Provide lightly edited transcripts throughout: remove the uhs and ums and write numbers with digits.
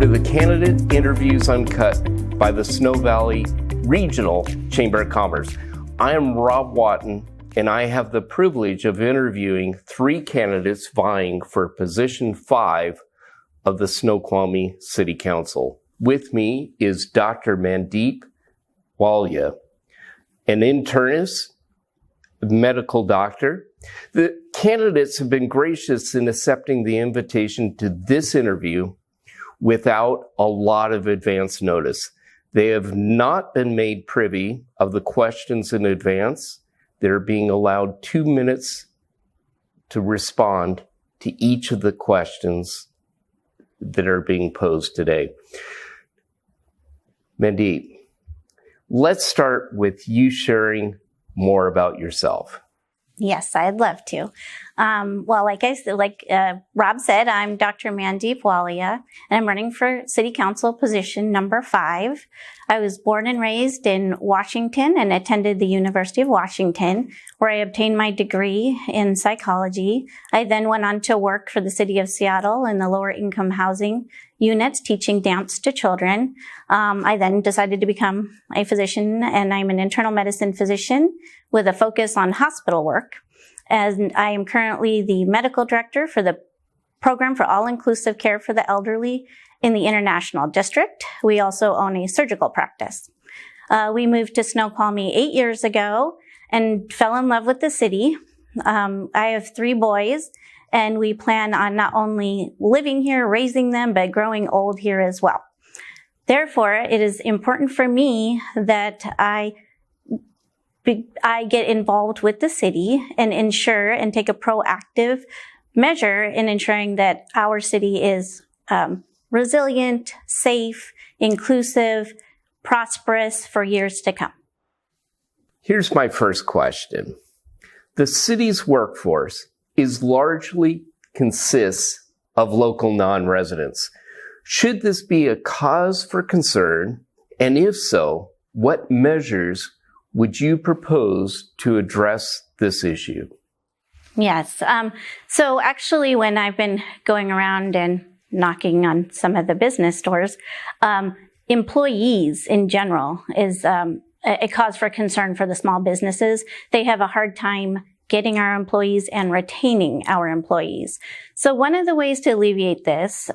to the Candidate Interviews Uncut by the Snow Valley Regional Chamber of Commerce. I am Rob Watton, and I have the privilege of interviewing 3 candidates vying for position 5 of the Snoqualmie City Council. With me is Dr. Mandeep Walia, an internist, medical doctor. The candidates have been gracious in accepting the invitation to this interview without a lot of advance notice. They have not been made privy of the questions in advance. They're being allowed 2 minutes to respond to each of the questions that are being posed today. Mandeep, let's start with you sharing more about yourself. Yes, I'd love to. Well, like Rob said, I'm Dr. Mandeep Walia, and I'm running for City Council position number 5. I was born and raised in Washington and attended the University of Washington, where I obtained my degree in psychology. I then went on to work for the City of Seattle in the lower income housing units, teaching dance to children. I then decided to become a physician, and I'm an internal medicine physician with a focus on hospital work. And I am currently the medical director for the Program for All-Inclusive Care for the Elderly in the International District. We also own a surgical practice. We moved to Snoqualmie 8 years ago and fell in love with the city. I have 3 boys, and we plan on not only living here, raising them, but growing old here as well. Therefore, it is important for me that I get involved with the city and ensure and take a proactive measure in ensuring that our city is resilient, safe, inclusive, prosperous for years to come. Here's my first question. The city's workforce largely consists of local non-residents. Should this be a cause for concern? And if so, what measures would you propose to address this issue? Yes. So actually, when I've been going around and knocking on some of the business doors, employees in general is a cause for concern for the small businesses. They have a hard time getting our employees and retaining our employees. So one of the ways to alleviate this,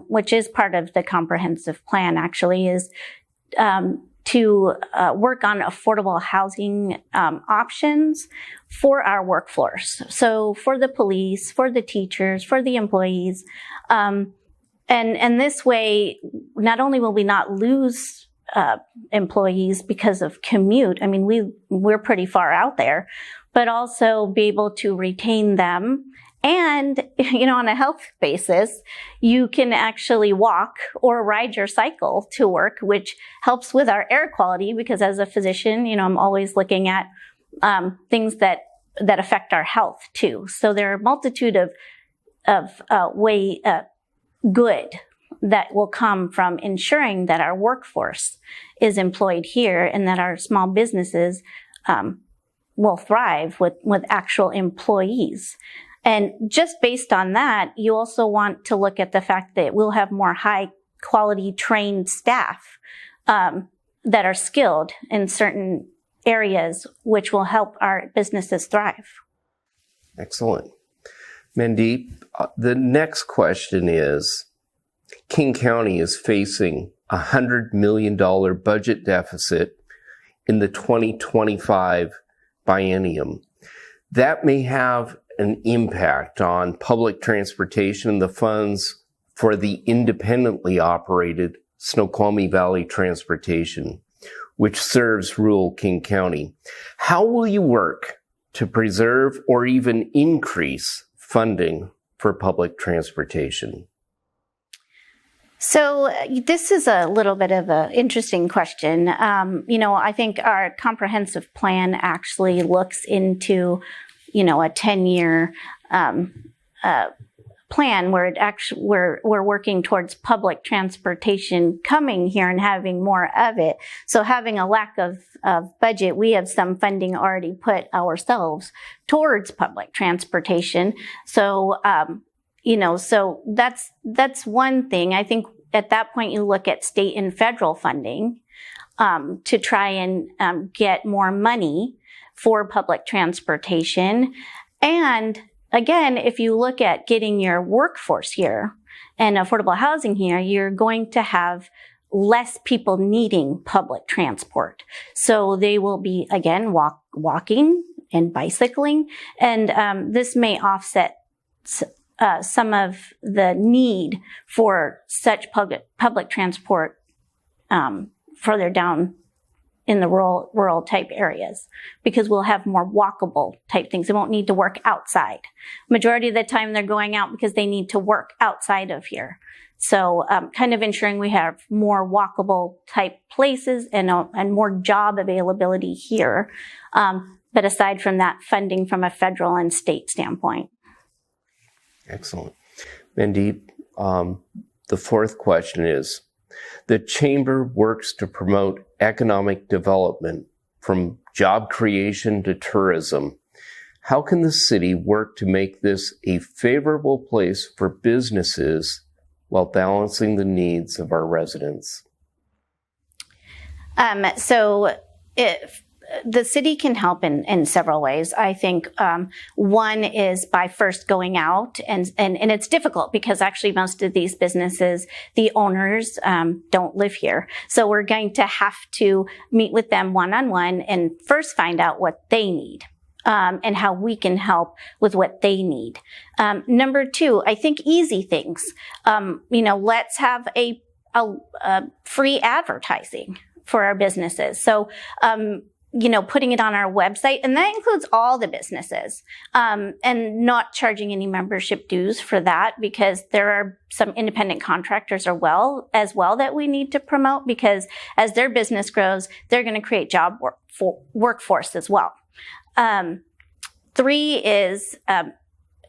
which is part of the comprehensive plan actually, is to work on affordable housing options for our workforce. So for the police, for the teachers, for the employees. And this way, not only will we not lose employees because of commute, I mean, we're pretty far out there, but also be able to retain them. And, on a health basis, you can actually walk or ride your cycle to work, which helps with our air quality, because as a physician, I'm always looking at things that affect our health too. So there are a multitude of good that will come from ensuring that our workforce is employed here and that our small businesses will thrive with actual employees. And just based on that, you also want to look at the fact that we'll have more high quality trained staff that are skilled in certain areas, which will help our businesses thrive. Excellent. Mandeep, the next question is, King County is facing a $100 million budget deficit in the 2025 biennium. That may have an impact on public transportation and the funds for the independently operated Snoqualmie Valley Transportation, which serves rural King County. How will you work to preserve or even increase funding for public transportation? So this is a little bit of an interesting question. I think our comprehensive plan actually looks into a 10-year plan where we're working towards public transportation coming here and having more of it. So having a lack of budget, we have some funding already put ourselves towards public transportation. So, so that's one thing. I think at that point, you look at state and federal funding to try and get more money for public transportation. And again, if you look at getting your workforce here and affordable housing here, you're going to have less people needing public transport. So they will be, again, walking and bicycling. And this may offset some of the need for such public transport further down in the rural type areas, because we'll have more walkable type things. They won't need to work outside. Majority of the time they're going out because they need to work outside of here. So kind of ensuring we have more walkable type places and more job availability here. But aside from that, funding from a federal and state standpoint. Excellent. Mandeep, the fourth question is, the Chamber works to promote economic development from job creation to tourism. How can the city work to make this a favorable place for businesses while balancing the needs of our residents? So the city can help in several ways. I think one is by first going out, and it's difficult because actually most of these businesses, the owners don't live here. So we're going to have to meet with them one-on-one and first find out what they need. And how we can help with what they need. Number two, I think easy things. Let's have a free advertising for our businesses. So, putting it on our website, and that includes all the businesses, and not charging any membership dues for that, because there are some independent contractors as well that we need to promote, because as their business grows, they're going to create workforce as well. Three is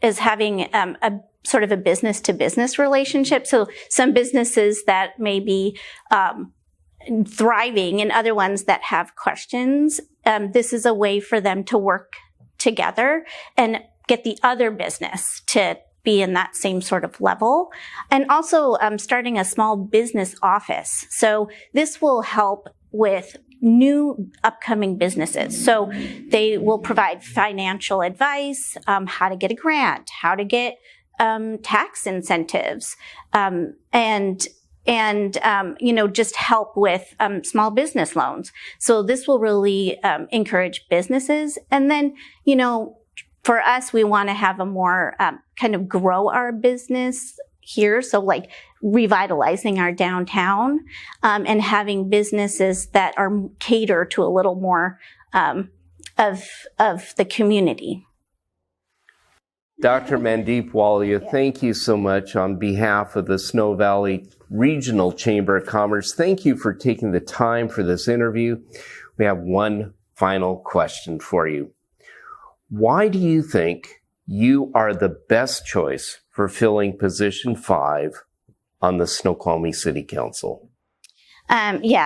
having a sort of a business to business relationship. So some businesses that may be thriving and other ones that have questions, this is a way for them to work together and get the other business to be in that same sort of level. And also starting a small business office. So this will help with new upcoming businesses. So they will provide financial advice, how to get a grant, how to get tax incentives, and just help with small business loans. So this will really encourage businesses. And then, for us, we want to have a more kind of grow our business here. So like revitalizing our downtown and having businesses that are cater to a little more of the community. Dr. Mandeep Walia, thank you so much on behalf of the Snow Valley Regional Chamber of Commerce. Thank you for taking the time for this interview. We have one final question for you. Why do you think you are the best choice for filling position 5 on the Snoqualmie City Council?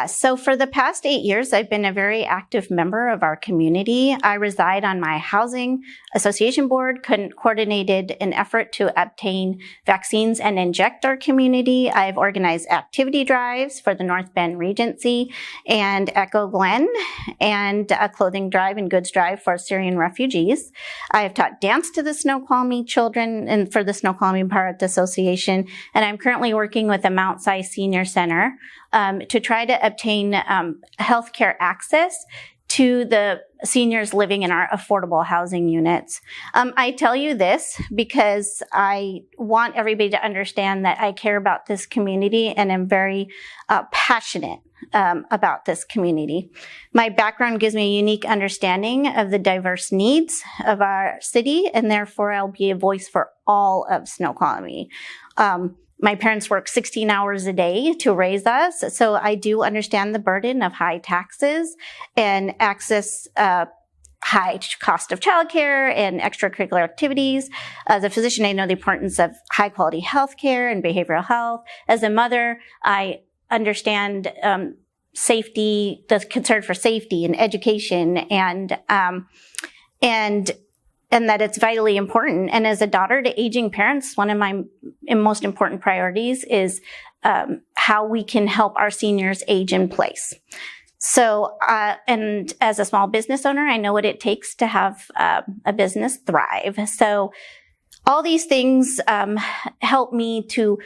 So for the past 8 years, I've been a very active member of our community. I reside on my housing association board, coordinated an effort to obtain vaccines and inject our community. I've organized activity drives for the North Bend Regency and Echo Glen, and a clothing drive and goods drive for Syrian refugees. I have taught dance to the Snoqualmie children and for the Snoqualmie Parrot Association, and I'm currently working with the Mount Si Senior Center to try to obtain healthcare access to the seniors living in our affordable housing units. I tell you this because I want everybody to understand that I care about this community and am very passionate about this community. My background gives me a unique understanding of the diverse needs of our city, and therefore I'll be a voice for all of Snoqualmie. My parents work 16 hours a day to raise us, so I do understand the burden of high taxes and access high cost of childcare and extracurricular activities. As a physician, I know the importance of high quality healthcare and behavioral health. As a mother, I understand safety, the concern for safety and education, and that it's vitally important. And as a daughter to aging parents, one of my most important priorities is how we can help our seniors age in place. So, and as a small business owner, I know what it takes to have a business thrive. So all these things help me to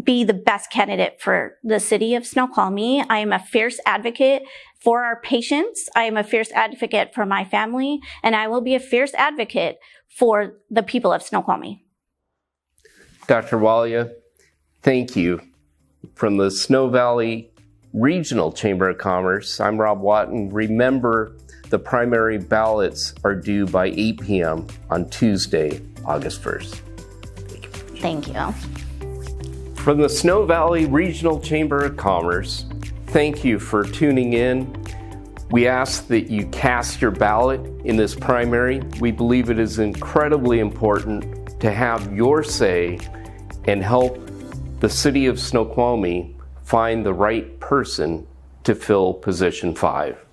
be the best candidate for the city of Snoqualmie. I am a fierce advocate for our patients. I am a fierce advocate for my family, and I will be a fierce advocate for the people of Snoqualmie. Dr. Walia, thank you. From the Snow Valley Regional Chamber of Commerce, I'm Rob Watton. Remember, the primary ballots are due by 8 p.m. on Tuesday, August 1st. Thank you. From the Snow Valley Regional Chamber of Commerce, thank you for tuning in. We ask that you cast your ballot in this primary. We believe it is incredibly important to have your say and help the city of Snoqualmie find the right person to fill position 5.